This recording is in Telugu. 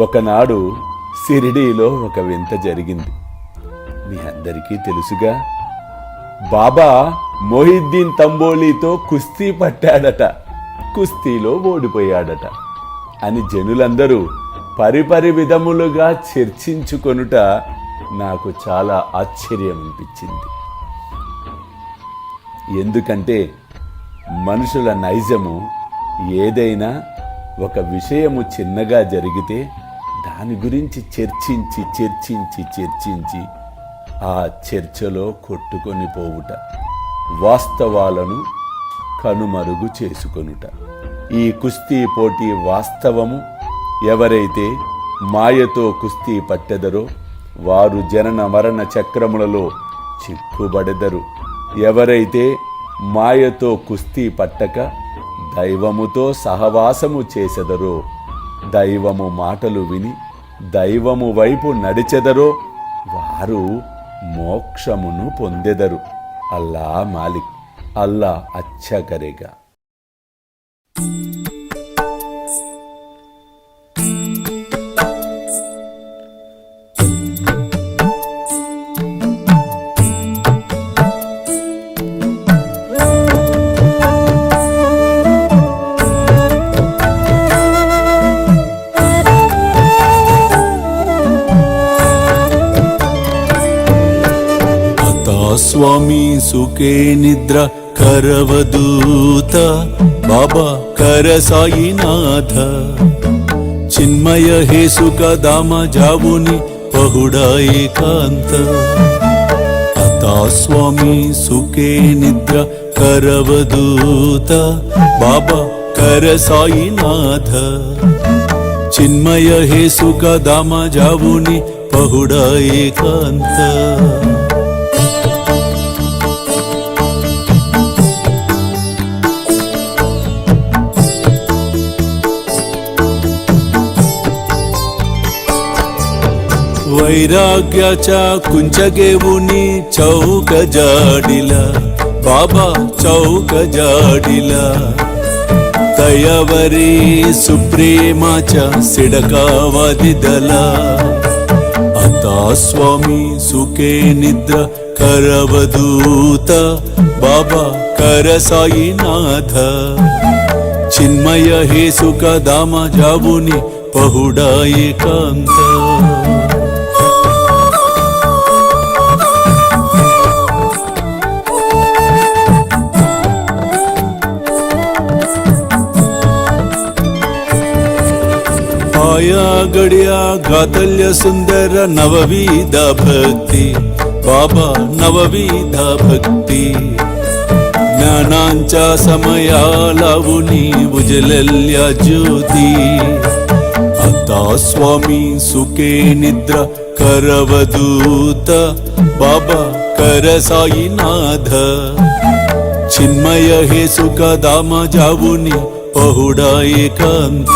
ఒకనాడు షిరిడీలో ఒక వింత జరిగింది. మీ అందరికీ తెలుసుగా, బాబా మొహిద్దీన్ తంబోలీతో కుస్తీ పట్టాడట, కుస్తీలో ఓడిపోయాడట అని జనులందరూ పరిపరి విధములుగా చర్చించుకొనుట నాకు చాలా ఆశ్చర్యం అనిపించింది. ఎందుకంటే మనుషుల నైజము ఏదైనా ఒక విషయము చిన్నగా జరిగితే దాని గురించి చర్చించి ఆ చర్చలో కొట్టుకొని పోవుట, వాస్తవాలను కనుమరుగు చేసుకొనుట. ఈ కుస్తీ పోటీ వాస్తవము. ఎవరైతే మాయతో కుస్తీ పట్టెదరో వారు జనన మరణ చక్రములలో చిక్కుబడెదరు. ఎవరైతే మాయతో కుస్తీ పట్టక దైవముతో సహవాసము చేసెదరో, దైవము మాటలు విని దైవము వైపు నడిచెదరో వారు మోక్షమును పొందెదరు. అల్లా మాలిక్, అల్లా అచ్చా కరేగా. స్వామి సుఖే నిద్ర కరవదూత బాబా కర సాయినాథ చిన్మయ హే సుఖ దామ జావుని పహుడా ఏకాంత అతా స్వామి సుఖే నిద్ర కరవదూత బాబా కర సాయినాథ చిన్మయ హే సుఖ దామ జావుని పహుడా ఏకాంత वैराग्याच्या कुंचगेवुनी चौक जाडिला बाबा चौक जाडिला तयावरी सुप्रेमाच्या सिडकावादिदला आता स्वामी सुखे निद्र करवदूत बाबा कर साईनाथ चिन्मय हे सुख दामा जावुनी पहुडा एकांत आया गड्या गातल्य सुंदर नवविधा भक्ती बाबा नवविधा भक्ती ज्ञानांच्या समया लावुनी उजलल्या ज्योती आता स्वामी सुखे निद्रा करवदूत बाबा कर साईनाथ चिन्मय हे सुख दामा जावुनी पहुडा एकांत